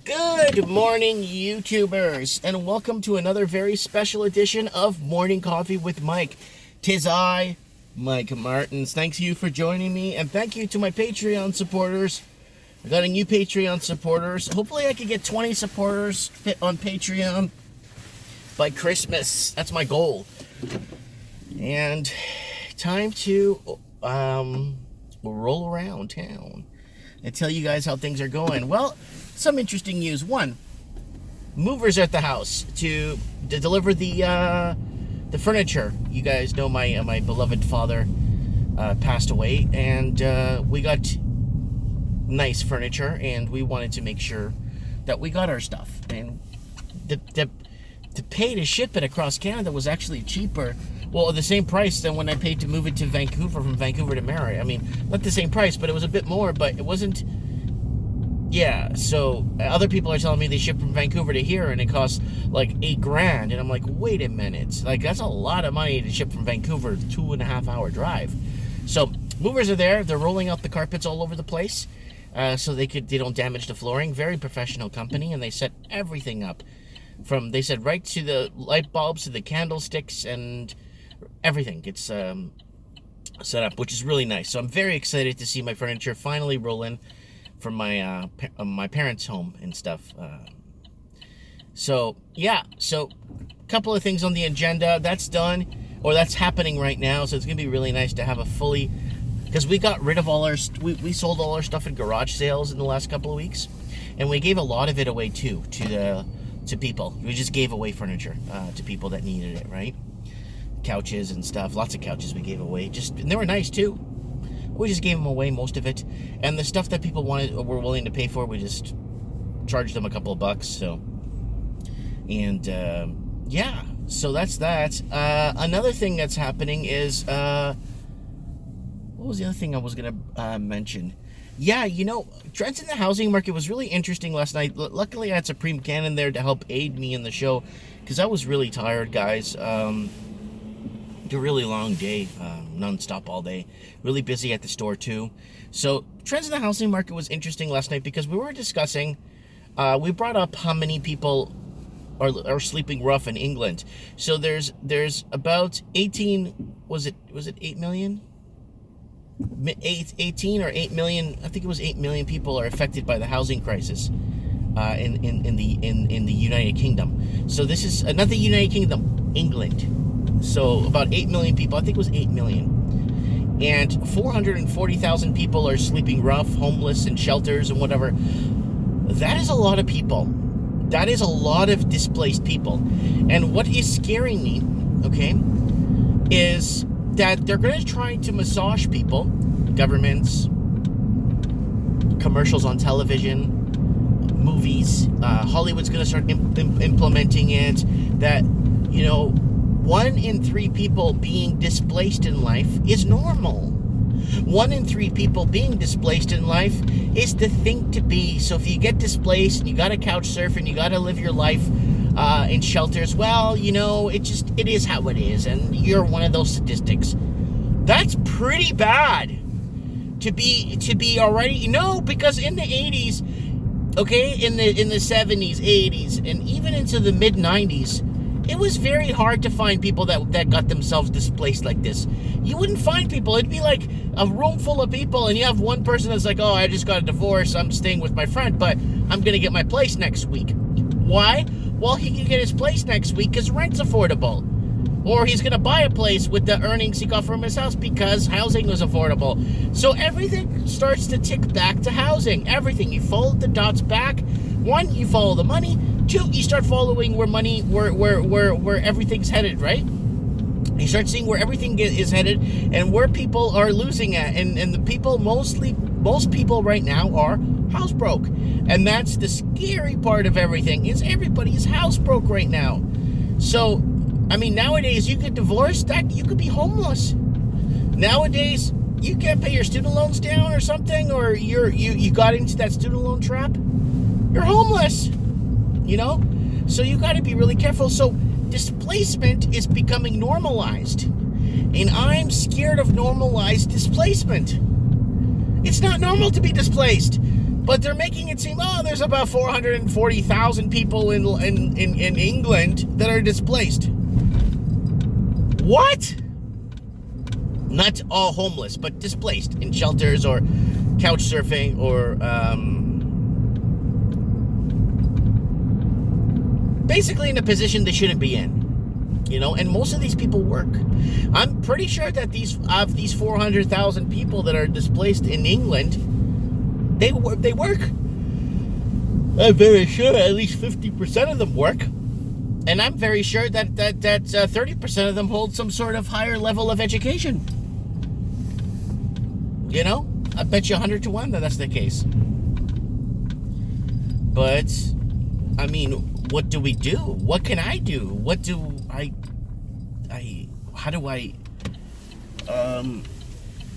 Good morning, YouTubers, and welcome to another very special edition of Morning Coffee with Mike. 'Tis I, Mike Martins. Thanks you for joining me, and thank you to my Patreon supporters. I got a new Patreon supporters. Hopefully I can get 20 supporters fit on Patreon by Christmas. That's my goal. And time to roll around town and tell you guys how things are going. Well, some interesting news. One, movers at the house to deliver the furniture. You guys know my beloved father passed away, and we got nice furniture, and we wanted to make sure that we got our stuff. And to pay to ship it across Canada was actually cheaper. Well, the same price than when I paid to move it to Vancouver, from Vancouver to Mary. I mean, not the same price, but it was a bit more, but it wasn't. Yeah, so other people are telling me they ship from Vancouver to here and it costs like $8,000, and I'm like, wait a minute, like that's a lot of money to ship from Vancouver, 2.5-hour drive. So movers are there, they're rolling out the carpets all over the place, so they don't damage the flooring. Very professional company, and they set everything up they said right to the light bulbs to the candlesticks, and everything gets set up, which is really nice. So I'm very excited to see my furniture finally roll in from my my parents' home and stuff. So a couple of things on the agenda. That's done, or that's happening right now. So it's gonna be really nice to have a fully, because we got rid of all our we sold all our stuff at garage sales in the last couple of weeks, and we gave a lot of it away too to people. We just gave away furniture to people that needed it, right? Couches and stuff. Lots of couches we gave away. And they were nice too. We just gave them away, most of it. And the stuff that people were willing to pay for, we just charged them a couple of bucks. So, and so that's that. Another thing that's happening is, what was the other thing I was going to mention? Yeah, trends in the housing market was really interesting last night. Luckily, I had Supreme Cannon there to help aid me in the show, because I was really tired, guys. A really long day, non-stop all day, really busy at the store too. So trends in the housing market was interesting last night, because we were discussing, we brought up how many people are sleeping rough in England. So there's about 18, was it 8 million? 18 or 8 million, I think it was 8 million people are affected by the housing crisis in the United Kingdom. So this is not the United Kingdom, England. So about 8 million people, I think it was 8 million. And 440,000 people are sleeping rough, homeless, in shelters and whatever. That is a lot of people. That is a lot of displaced people. And what is scaring me, okay, is that they're going to try to massage people, governments, commercials on television, movies. Hollywood's going to start implementing it, that, 1 in 3 people being displaced in life is normal. 1 in 3 people being displaced in life is the thing to be. So if you get displaced and you got to couch surf and you got to live your life in shelters, well, it is how it is, and you're one of those statistics. That's pretty bad to be already. Because in the 80s, okay, in the 70s, 80s, and even into the mid 90s, it was very hard to find people that got themselves displaced like this. You wouldn't find people. It'd be like a room full of people, and you have one person that's like, oh, I just got a divorce, I'm staying with my friend, but I'm going to get my place next week. Why? Well, he can get his place next week because rent's affordable. Or he's going to buy a place with the earnings he got from his house because housing was affordable. So everything starts to tick back to housing. Everything. You follow the dots back. 1, you follow the money. 2, you start following where everything's headed, right? You start seeing where everything is headed and where people are losing at. And the people, most people right now are housebroke. And that's the scary part of everything, is everybody is housebroke right now. So, nowadays you get divorced, you could be homeless. Nowadays, you can't pay your student loans down or something, or you got into that student loan trap, you're homeless. So you got to be really careful. So displacement is becoming normalized, and I'm scared of normalized displacement. It's not normal to be displaced. But they're making it seem, oh, there's about 440,000 people in England that are displaced. What? Not all homeless, but displaced in shelters or couch surfing or basically in a position they shouldn't be in. You know, and most of these people work. I'm pretty sure that these 400,000 people that are displaced in England, they work. I'm very sure at least 50% of them work. And I'm very sure that 30% of them hold some sort of higher level of education. You know, I bet you 100 to 1 that that's the case. But, I mean, what do we do? What can I do? What do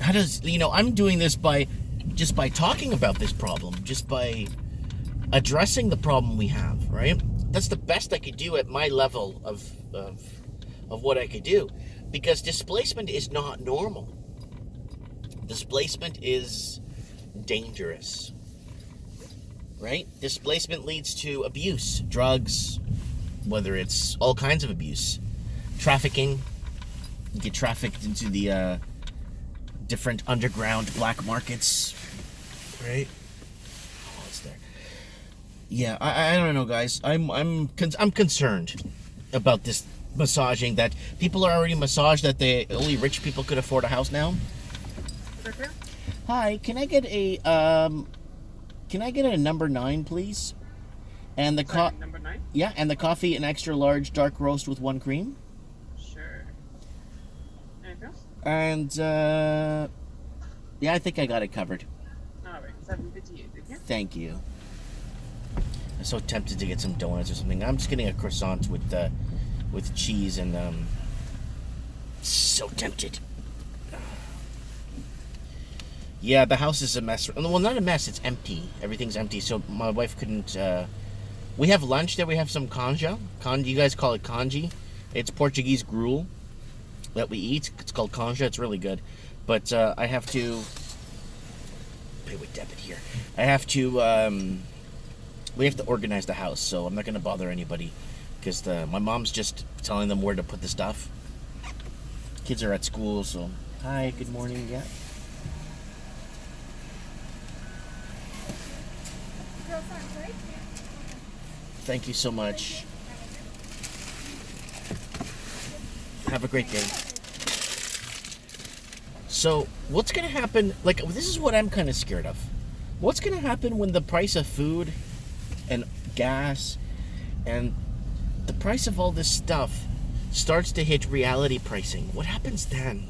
how does, you know, I'm doing this by talking about this problem, just by addressing the problem we have, right? That's the best I could do at my level of what I could do, because displacement is not normal. Displacement is dangerous, right? Displacement leads to abuse, drugs, whether it's all kinds of abuse, trafficking. You get trafficked into the different underground black markets, right? Oh, it's there. Yeah, I don't know, guys. I'm concerned about this massaging, that people are already massaged, that only rich people could afford a house now. Hi, can I get a number 9, please? And the number 9? Yeah, and the coffee, an extra large dark roast with 1 cream. Sure. Anything else? And yeah, I think I got it covered. All right, 7:58. Thank you. I'm so tempted to get some donuts or something. I'm just getting a croissant with cheese and so tempted. Yeah, the house is a mess. Well, not a mess, it's empty. Everything's empty, so my wife couldn't... we have lunch there. We have some canja. You guys call it congee. It's Portuguese gruel that we eat. It's called canja. It's really good. But I have to... pay with debit here. I have to... we have to organize the house, so I'm not going to bother anybody, because my mom's just telling them where to put the stuff. Kids are at school, so... Hi, good morning. Yeah. Thank you so much. Have a great day. So, what's going to happen? Like, this is what I'm kind of scared of. What's going to happen when the price of food and gas and the price of all this stuff starts to hit reality pricing? What happens then?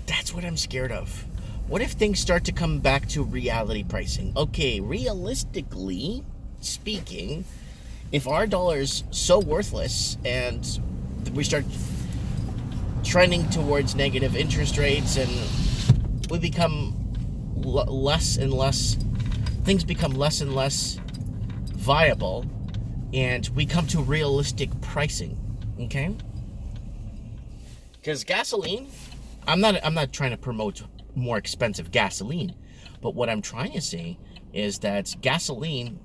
That's what I'm scared of. What if things start to come back to reality pricing? Okay, realistically speaking, if our dollar's so worthless and we start trending towards negative interest rates and we become less and less, things become less and less viable, and we come to realistic pricing, okay? Because gasoline, I'm not trying to promote more expensive gasoline, but what I'm trying to say is that gasoline,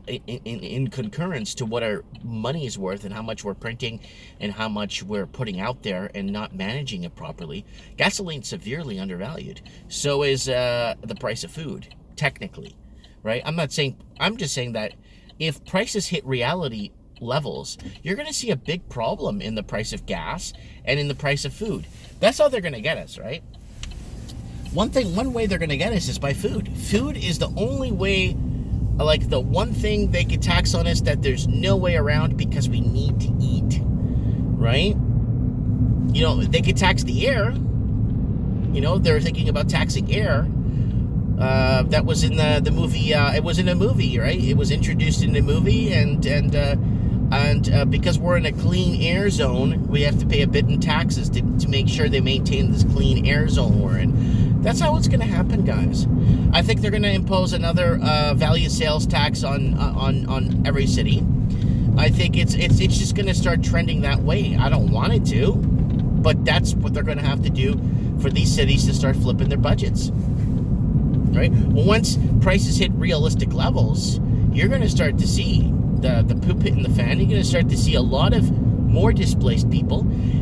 in concurrence to what our money is worth and how much we're printing and how much we're putting out there and not managing it properly, gasoline's severely undervalued. So is the price of food, technically, right? I'm just saying that if prices hit reality levels, you're going to see a big problem in the price of gas and in the price of food. That's how they're going to get us, right? One way they're going to get us is by food. Food is the only way, like the one thing they could tax on us that there's no way around, because we need to eat, right? You know, they could tax the air. You know, they're thinking about taxing air. That was in the movie. It was in a movie, right? It was introduced in a movie, and because we're in a clean air zone, we have to pay a bit in taxes to make sure they maintain this clean air zone we're in. That's how it's going to happen, guys. I think they're going to impose another value sales tax on every city. I think it's just going to start trending that way. I don't want it to, but that's what they're going to have to do for these cities to start flipping their budgets. right? Well, once prices hit realistic levels, you're going to start to see the poop hitting the fan. You're going to start to see a lot of more displaced people.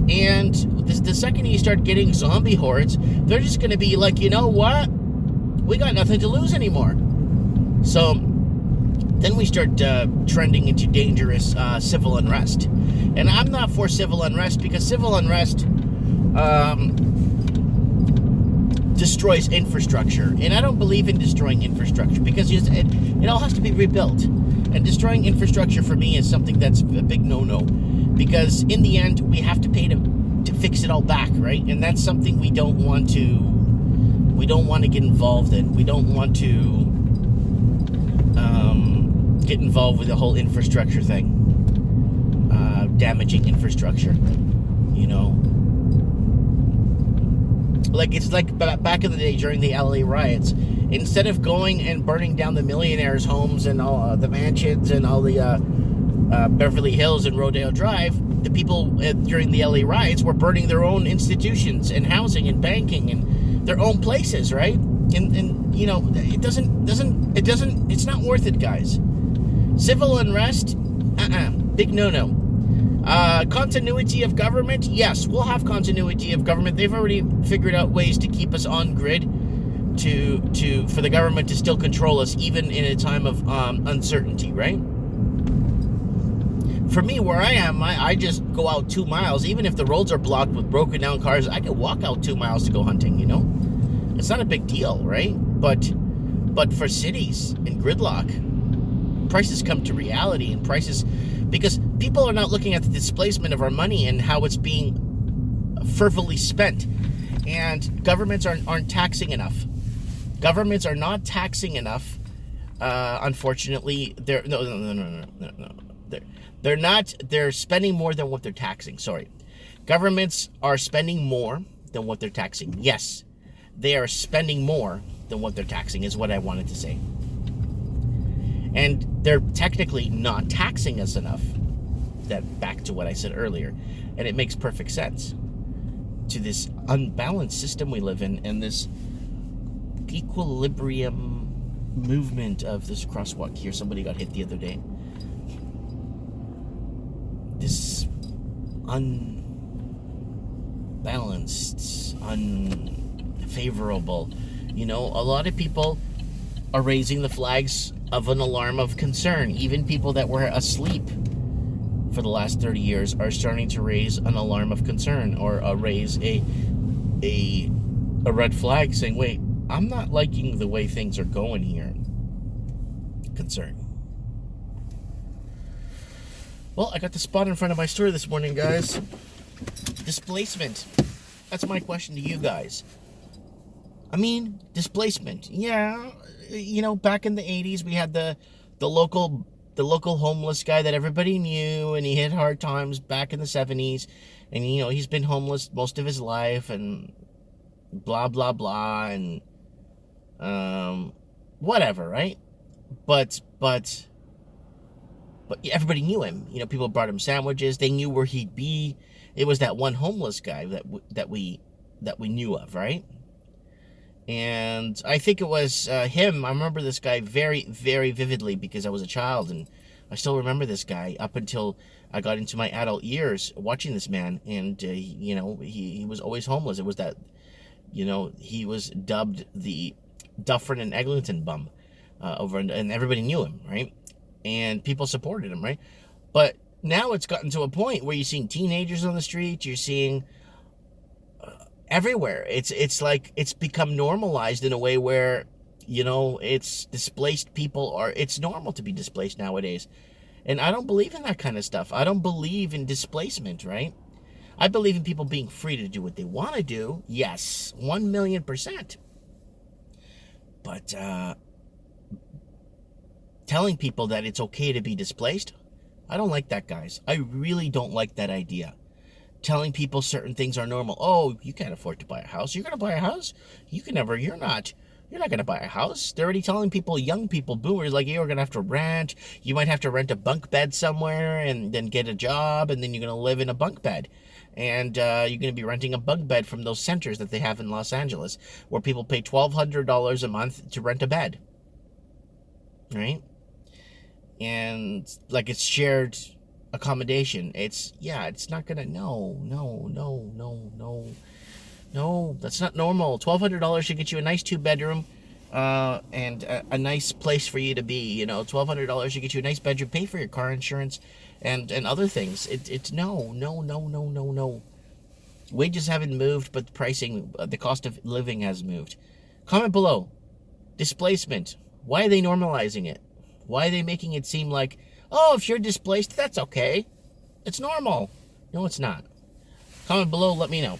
And the second you start getting zombie hordes, they're just going to be like, you know what? We got nothing to lose anymore. So then we start trending into dangerous civil unrest. And I'm not for civil unrest because civil unrest destroys infrastructure. And I don't believe in destroying infrastructure because it all has to be rebuilt. And destroying infrastructure for me is something that's a big no-no. Because in the end, we have to pay to fix it all back, right? And that's something we don't want to get involved in. We don't want to get involved with the whole infrastructure thing. Damaging infrastructure, you know. Like, it's like back in the day during the LA riots. Instead of going and burning down the millionaires' homes and all the mansions and all the Beverly Hills and Rodeo Drive, the people during the LA riots were burning their own institutions and housing and banking and their own places, right? And you know, it's not worth it, guys. Civil unrest, big no-no. Continuity of government, yes, we'll have continuity of government. They've already figured out ways to keep us on grid, for the government to still control us, even in a time of uncertainty, right? For me, where I am, I just go out 2 miles. Even if the roads are blocked with broken down cars, I can walk out 2 miles to go hunting, you know? It's not a big deal, right? But for cities in gridlock, prices come to reality, and prices, because people are not looking at the displacement of our money and how it's being fervently spent. And governments aren't taxing enough. Governments are not taxing enough. Unfortunately, they're spending more than what they're taxing. Sorry. Governments are spending more than what they're taxing. Yes, they are spending more than what they're taxing is what I wanted to say. And they're technically not taxing us enough. That back to what I said earlier. And it makes perfect sense to this unbalanced system we live in and this equilibrium movement of this crosswalk here. Somebody got hit the other day. This unbalanced, unfavorable. You know, a lot of people are raising the flags of an alarm of concern. Even people that were asleep for the last 30 years are starting to raise an alarm of concern, or raise a red flag saying, wait, I'm not liking the way things are going here. Concern. Well, I got the spot in front of my store this morning, guys. Displacement. That's my question to you guys. I mean, displacement. Yeah, you know, back in the 80s, we had the local homeless guy that everybody knew, and he had hard times back in the 70s. And, you know, he's been homeless most of his life, and blah, blah, blah, and whatever, right? But everybody knew him. You know, people brought him sandwiches. They knew where he'd be. It was that one homeless guy that we knew of, right? And I think it was him. I remember this guy very, very vividly because I was a child, and I still remember this guy up until I got into my adult years watching this man. And, you know, he was always homeless. It was that, you know, he was dubbed the Dufferin and Eglinton bum and everybody knew him, right? And people supported him, right? But now it's gotten to a point where you're seeing teenagers on the street. You're seeing everywhere. It's like it's become normalized in a way where, you know, it's displaced people it's normal to be displaced nowadays. And I don't believe in that kind of stuff. I don't believe in displacement, right? I believe in people being free to do what they want to do. Yes, 1,000,000%. But telling people that it's okay to be displaced, I don't like that, guys. I really don't like that idea. Telling people certain things are normal. Oh, you can't afford to buy a house. You're going to buy a house? You're not going to buy a house. They're already telling people, young people, boomers, like, you're going to have to rent. You might have to rent a bunk bed somewhere and then get a job, and then you're going to live in a bunk bed. And you're going to be renting a bunk bed from those centers that they have in Los Angeles, where people pay $1,200 a month to rent a bed, right? And like it's shared accommodation. It's not gonna. No, that's not normal. $1,200 should get you a nice 2-bedroom, and a nice place for you to be. $1,200 should get you a nice bedroom, pay for your car insurance, and other things. It's no. Wages haven't moved, but the cost of living has moved. Comment below. Displacement. Why are they normalizing it? Why are they making it seem like, oh, if you're displaced, that's okay. It's normal. No, it's not. Comment below, let me know.